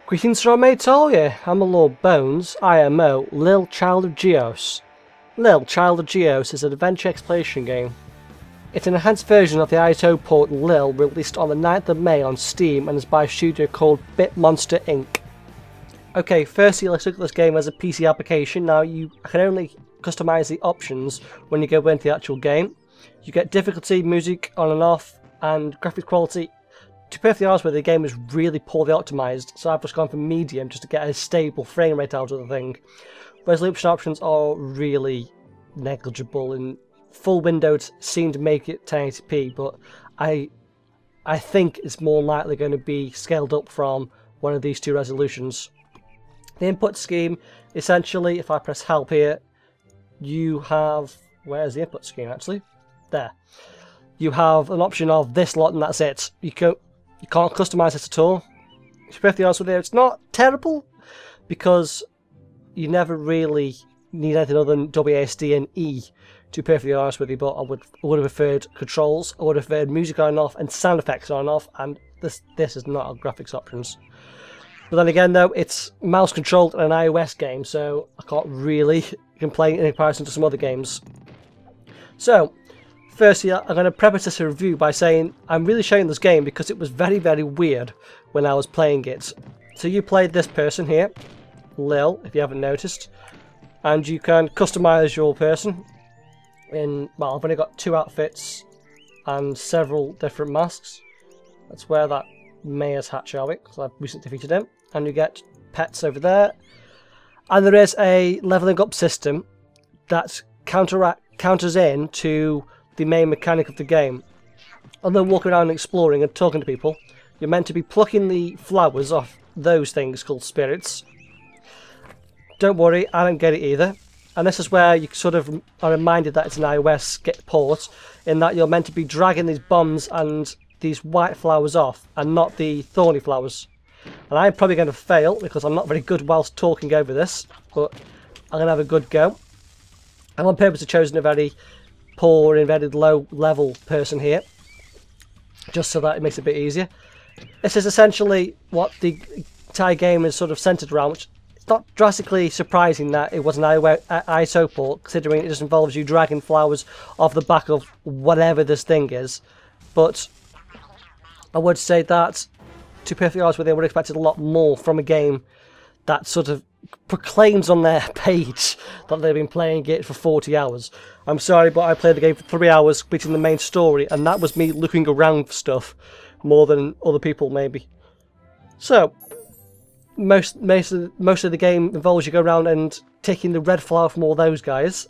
Greetings from mates all, yeah. I'm Lord Bones, IMO, Lil Child of Geos. Lil Child of Geos is an adventure exploration game. It's an enhanced version of the ISO port Lil, released on the 9th of May on Steam and is by a studio called Monster Inc. Okay, firstly let's look at this game as a PC application. Now you can only customise the options when you go into the actual game. You get difficulty, music on and off, and graphics quality. To be perfectly honest with you, the game is really poorly optimised, so I've just gone for medium just to get a stable frame rate out of the thing. Resolution options are really negligible, and full windowed seem to make it 1080p, but I think it's more likely going to be scaled up from one of these two resolutions. The input scheme, essentially, if I press help here, you have... where's the input scheme actually? There. You have an option of this lot and that's it. You can't customise it at all. To be perfectly honest with you, it's not terrible because you never really need anything other than WASD and E, to be perfectly honest with you, but I would have preferred controls, I would have preferred music on and off and sound effects on and off, and this is not a graphics options. But then again though, it's mouse controlled and an iOS game, so I can't really complain in comparison to some other games. So, firstly, I'm going to preface this review by saying I'm really showing this game because it was very, very weird when I was playing it. So you played this person here, Lil, if you haven't noticed, and you can customise your person in, well, I've only got 2 outfits and several different masks. Let's wear that mayor's hat, shall we, because I've recently defeated him. And you get pets over there. And there is a levelling up system that counters in to the main mechanic of the game. And then walking around and exploring and talking to people, you're meant to be plucking the flowers off those things called spirits. Don't worry, I don't get it either. And this is where you sort of are reminded that it's an iOS port, in that you're meant to be dragging these bombs and these white flowers off, and not the thorny flowers. And I'm probably going to fail because I'm not very good whilst talking over this, but I'm going to have a good go. And on purpose I've chosen a very poor, inverted, low level person here, just so that it makes it a bit easier. This is essentially what the entire game is sort of centered around, which it's not drastically surprising that it was an ISO port, considering it just involves you dragging flowers off the back of whatever this thing is. But I would say that, to be perfectly honest with you, I would have expected a lot more from a game that sort of proclaims on their page that they've been playing it for 40 hours. I'm sorry, but I played the game for 3 hours, completing the main story, and that was me looking around for stuff more than other people, maybe. So, most of the game involves you go around and taking the red flower from all those guys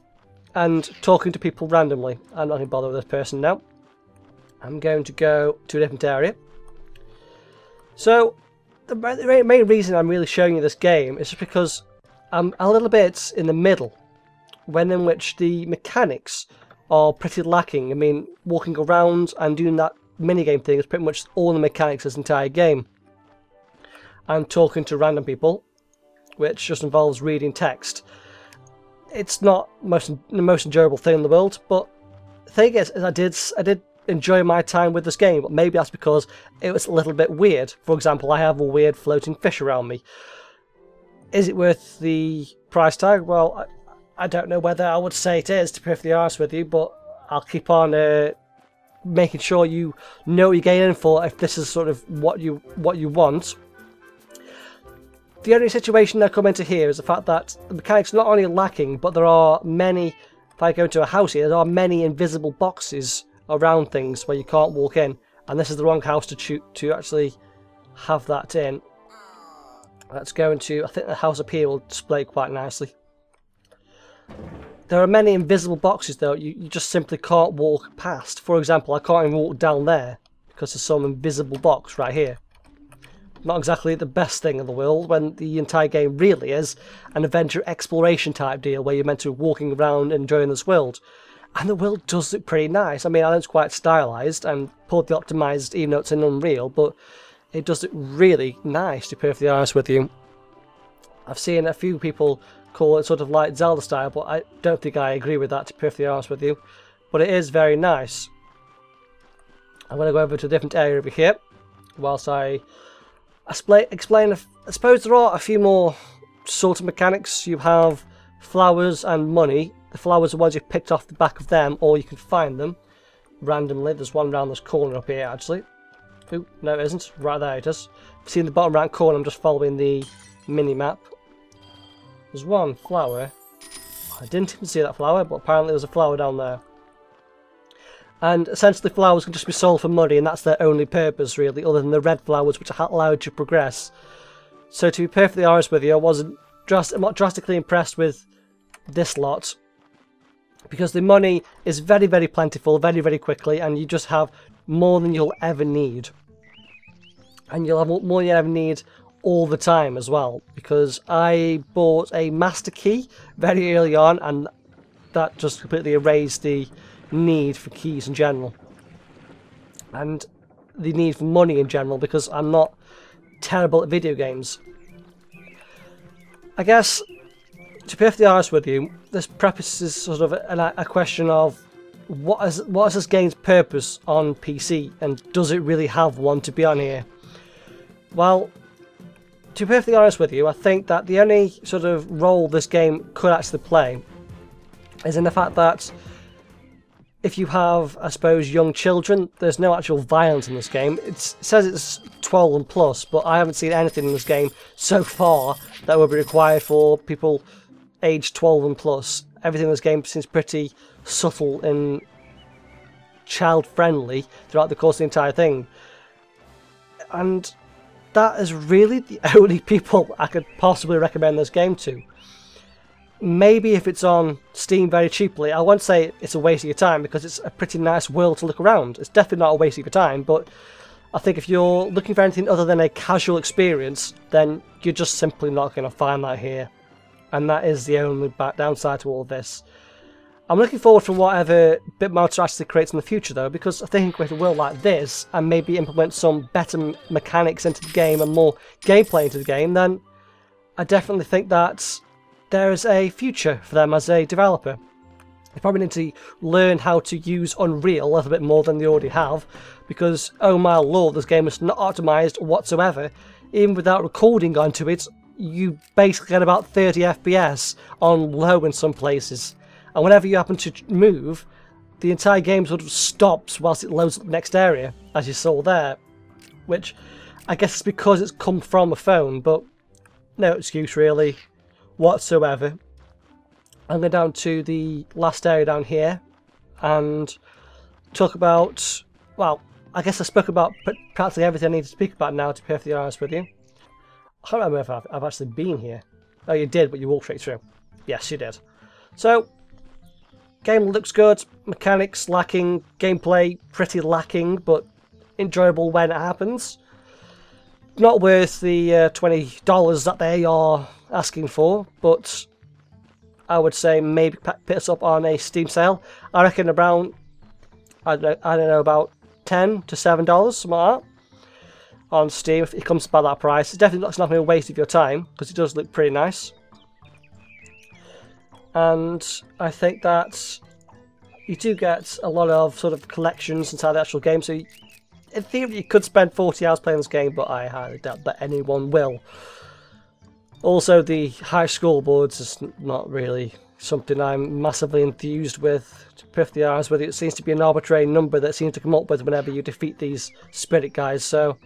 and talking to people randomly. I'm not going to bother with this person now. I'm going to go to a different area. So, the main reason I'm really showing you this game is just because I'm a little bit in the middle, when in which the mechanics are pretty lacking. I mean, walking around and doing that minigame thing is pretty much all the mechanics of this entire game. I'm talking to random people, which just involves reading text. It's not the most enjoyable thing in the world, but the thing is I did enjoy my time with this game, but maybe that's because it was a little bit weird. For example, I have a weird floating fish around me. Is it worth the price tag? Well, I don't know whether I would say it is, to be perfectly honest with you, but I'll keep on making sure you know what you're getting in for if this is sort of what you want. The only situation I come into here is the fact that the mechanics are not only lacking, but there are many, if I go into a house here, there are many invisible boxes around things where you can't walk in, and this is the wrong house to actually have that in. Let's go into, I think the house up here will display quite nicely. There are many invisible boxes though you just simply can't walk past. For example, I can't even walk down there because there's some invisible box right here. Not exactly the best thing in the world, when the entire game really is an adventure exploration type deal where you're meant to be walking around and enjoying this world. And the world does look pretty nice. I mean, I know it's quite stylised and poorly optimised, even though it's in Unreal, but it does look really nice, to be perfectly honest with you. I've seen a few people call it sort of like Zelda style, but I don't think I agree with that, to be perfectly honest with you. But it is very nice. I'm going to go over to a different area over here, whilst I explain. I suppose there are a few more sort of mechanics. You have flowers and money. The flowers are ones you picked off the back of them, or you can find them randomly. There's one round this corner up here, actually. Ooh, no it isn't. Right there it is. See in the bottom right corner, I'm just following the mini-map. There's one flower. I didn't even see that flower, but apparently there's a flower down there. And essentially flowers can just be sold for money, and that's their only purpose really, other than the red flowers which allow you to progress. So to be perfectly honest with you, I'm not drastically impressed with this lot, because the money is very, very plentiful, very, very quickly, and you just have more than you'll ever need. And you'll have more than you ever need all the time as well, because I bought a master key very early on, and that just completely erased the need for keys in general. And the need for money in general, because I'm not terrible at video games. I guess, to be perfectly honest with you, this preface is sort of a question of what is this game's purpose on PC, and does it really have one to be on here? Well, to be perfectly honest with you, I think that the only sort of role this game could actually play is in the fact that if you have, I suppose, young children, there's no actual violence in this game. It says it's 12 and plus, but I haven't seen anything in this game so far that would be required for people aged 12 and plus. Everything in this game seems pretty subtle and child-friendly throughout the course of the entire thing. And that is really the only people I could possibly recommend this game to. Maybe if it's on Steam very cheaply, I won't say it's a waste of your time, because it's a pretty nice world to look around. It's definitely not a waste of your time, but I think if you're looking for anything other than a casual experience, then you're just simply not going to find that here. And that is the only downside to all of this. I'm looking forward to whatever Bitmotor actually creates in the future though, because I think with a world like this, and maybe implement some better mechanics into the game and more gameplay into the game, then I definitely think that there is a future for them as a developer. They probably need to learn how to use Unreal a little bit more than they already have, because oh my lord, this game is not optimised whatsoever. Even without recording onto it, you basically get about 30 FPS on low in some places. And whenever you happen to move, the entire game sort of stops whilst it loads up the next area, as you saw there. Which I guess is because it's come from a phone, but no excuse really whatsoever. I'm going down to the last area down here and talk about, well, I guess I spoke about practically everything I need to speak about now, to be perfectly honest with you. I don't remember if I've actually been here. Oh, you did, but you walked straight through. Yes, you did. So, game looks good, mechanics lacking, gameplay pretty lacking, but enjoyable when it happens. Not worth the $20 that they are asking for, but I would say maybe pick us up on a Steam sale. I reckon around, I don't know, about $10 to $7, something like that, on Steam. If it comes by that price, it's definitely not going to be a waste of your time, because it does look pretty nice. And I think that you do get a lot of sort of collections inside the actual game, so in theory you could spend 40 hours playing this game, but I highly doubt that anyone will. Also, the high scoreboards is not really something I'm massively enthused with, to be perfectly honest with you. It seems to be an arbitrary number that seems to come up with whenever you defeat these spirit guys, so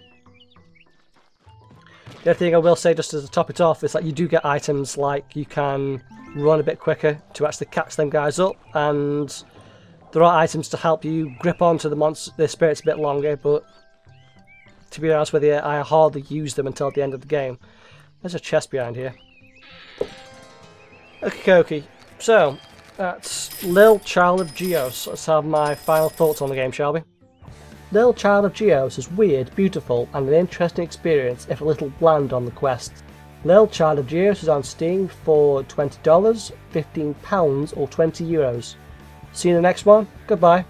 the other thing I will say, just to top it off, is that you do get items like you can run a bit quicker to actually catch them guys up, and there are items to help you grip onto the spirits a bit longer, but to be honest with you, I hardly use them until the end of the game. There's a chest behind here. Okie so that's Lil Child of Geos. Let's have my final thoughts on the game, shall we? Lil Child of Geos is weird, beautiful, and an interesting experience if a little bland on the quest. Lil Child of Geos is on Steam for $20, £15 or €20. See you in the next one. Goodbye.